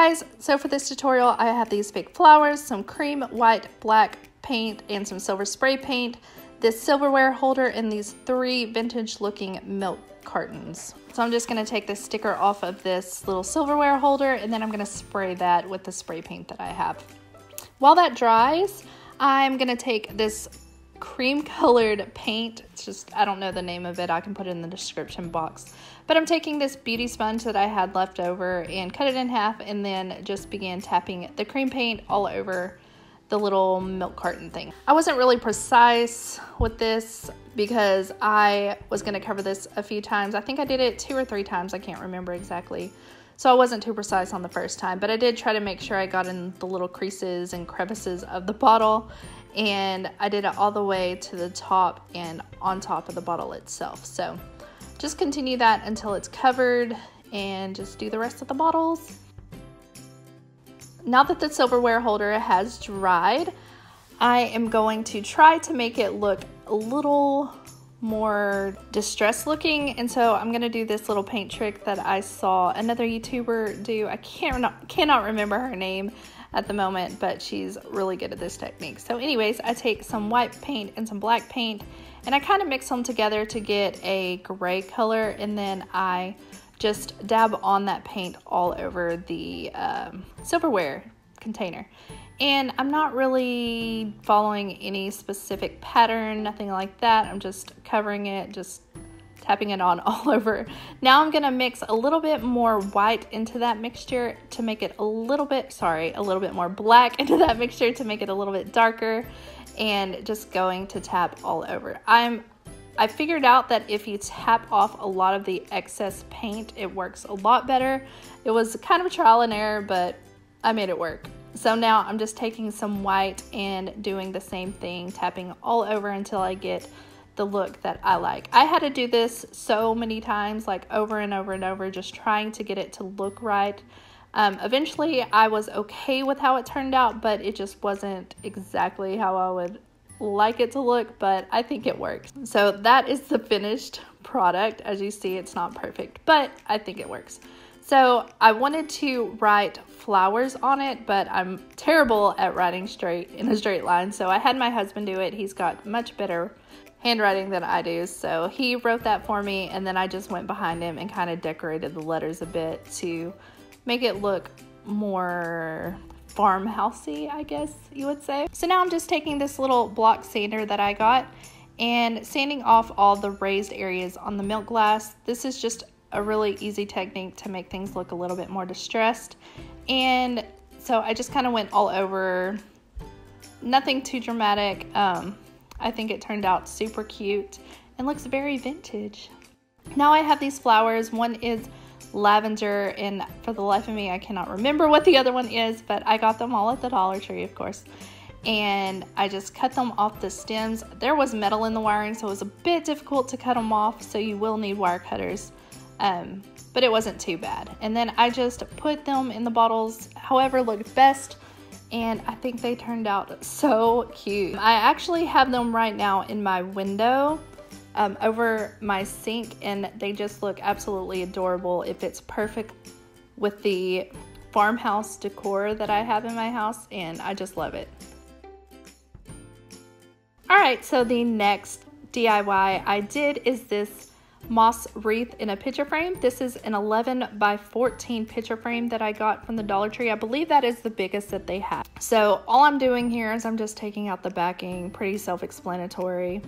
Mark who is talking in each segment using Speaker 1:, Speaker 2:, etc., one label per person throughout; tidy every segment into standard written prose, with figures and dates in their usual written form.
Speaker 1: guys, so for this tutorial, I have these fake flowers, some cream, white, black paint, and some silver spray paint, this silverware holder, and these 3 vintage looking milk cartons. So I'm just going to take the sticker off of this little silverware holder, and then I'm going to spray that with the spray paint that I have. While that dries, I'm going to take this cream colored paint. It's just, I don't know the name of it. I can put it in the description box. But I'm taking this beauty sponge that I had left over and cut it in half, and then just began tapping the cream paint all over the little milk carton thing. I wasn't really precise with this because I was going to cover this a few times. I think I did it 2 or 3 times. I can't remember exactly. So I wasn't too precise on the first time, but I did try to make sure I got in the little creases and crevices of the bottle, and I did it all the way to the top and on top of the bottle itself. So just continue that until it's covered and just do the rest of the bottles. Now that the silverware holder has dried, I am going to try to make it look a little more distressed looking, and so I'm gonna do this little paint trick that I saw another YouTuber do. I cannot remember her name at the moment, but she's really good at this technique. So anyways, I take some white paint and some black paint, and I kind of mix them together to get a gray color, and then I just dab on that paint all over the silverware container. And I'm not really following any specific pattern, nothing like that. I'm just covering it, just tapping it on all over. Now I'm gonna mix a little bit more white into that mixture to make it a little bit more black into that mixture to make it a little bit darker, and just going to tap all over. I figured out that if you tap off a lot of the excess paint, it works a lot better. It was kind of a trial and error, but I made it work. So now I'm just taking some white and doing the same thing, tapping all over until I get the look that I like. I had to do this so many times, like over and over and over, just trying to get it to look right. Eventually I was okay with how it turned out, but it just wasn't exactly how I would like it to look, but I think it works. So that is the finished product. As you see, it's not perfect, but I think it works. So I wanted to write flowers on it, but I'm terrible at writing in a straight line. So I had my husband do it. He's got much better handwriting than I do. So he wrote that for me, and then I just went behind him and kind of decorated the letters a bit to make it look more farmhousey, I guess you would say. So now I'm just taking this little block sander that I got and sanding off all the raised areas on the milk glass. This is just a really easy technique to make things look a little bit more distressed. And so I just kind of went all over, nothing too dramatic. I think it turned out super cute and looks very vintage. Now I have these flowers. One is lavender, and for the life of me I cannot remember what the other one is, but I got them all at the Dollar Tree, of course. And I just cut them off the stems. There was metal in the wiring, so it was a bit difficult to cut them off, so you will need wire cutters. But it wasn't too bad. And then I just put them in the bottles however looked best, and I think they turned out so cute. I actually have them right now in my window over my sink, and they just look absolutely adorable. It fits perfect with the farmhouse decor that I have in my house, and I just love it. Alright, so the next DIY I did is this moss wreath in a picture frame. This is an 11 by 14 picture frame that I got from the Dollar Tree. I believe that is the biggest that they have. So all I'm doing here is I'm just taking out the backing, pretty self-explanatory.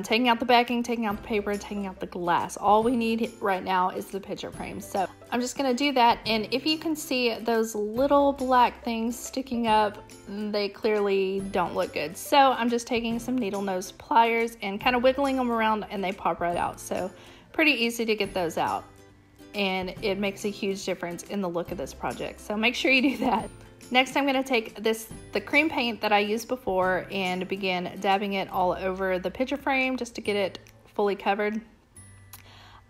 Speaker 1: Taking out the backing, taking out the paper, taking out the glass. All we need right now is the picture frame. So I'm just gonna do that, and if you can see those little black things sticking up, they clearly don't look good. So I'm just taking some needle nose pliers and kind of wiggling them around, and they pop right out. So pretty easy to get those out, and it makes a huge difference in the look of this project. So make sure you do that. Next, I'm going to take the cream paint that I used before and begin dabbing it all over the picture frame just to get it fully covered.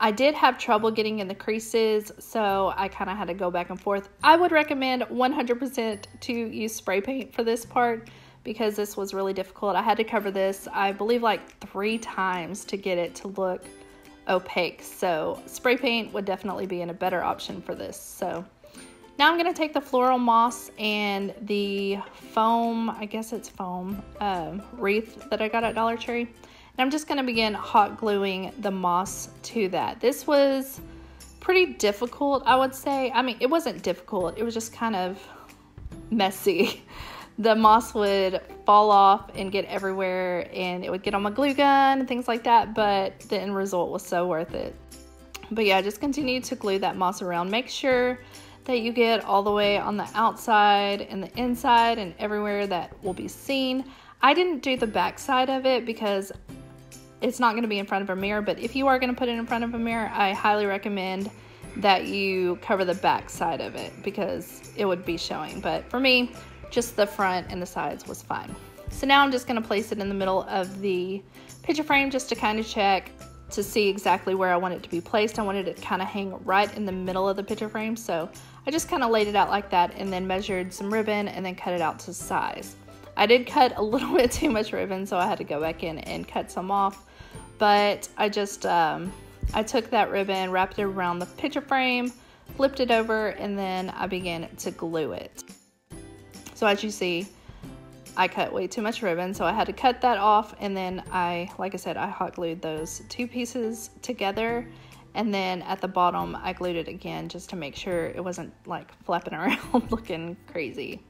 Speaker 1: I did have trouble getting in the creases, so I kind of had to go back and forth. I would recommend 100% to use spray paint for this part because this was really difficult. I had to cover this, I believe, like 3 times to get it to look opaque. So spray paint would definitely be a better option for this. So Now I'm going to take the floral moss and the foam, I guess it's foam, wreath that I got at Dollar Tree. And I'm just going to begin hot gluing the moss to that. This was pretty difficult, I would say. I mean, it wasn't difficult. It was just kind of messy. The moss would fall off and get everywhere, and it would get on my glue gun and things like that, but the end result was so worth it. But yeah, just continue to glue that moss around. Make sure that you get all the way on the outside and the inside and everywhere that will be seen. I didn't do the back side of it because it's not going to be in front of a mirror, but if you are going to put it in front of a mirror, I highly recommend that you cover the back side of it because it would be showing. But for me, just the front and the sides was fine. So now I'm just going to place it in the middle of the picture frame just to kind of check to see exactly where I want it to be placed. I wanted it to kind of hang right in the middle of the picture frame, so I just kind of laid it out like that and then measured some ribbon and then cut it out to size. I did cut a little bit too much ribbon, so I had to go back in and cut some off, but I just I took that ribbon, wrapped it around the picture frame, flipped it over, and then I began to glue it. So as you see, I cut way too much ribbon, so I had to cut that off, and then like I said, I hot glued those two pieces together, and then at the bottom I glued it again just to make sure it wasn't like flapping around looking crazy.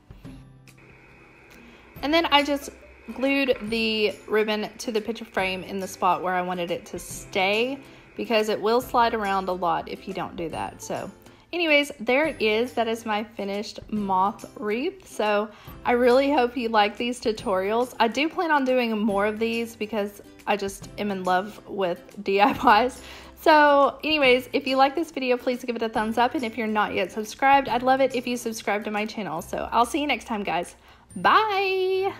Speaker 1: And then I just glued the ribbon to the picture frame in the spot where I wanted it to stay, because it will slide around a lot if you don't do that. So anyways, there it is. That is my finished moth wreath. So I really hope you like these tutorials. I do plan on doing more of these because I just am in love with DIYs. So anyways, if you like this video, please give it a thumbs up. And if you're not yet subscribed, I'd love it if you subscribe to my channel. So I'll see you next time, guys. Bye.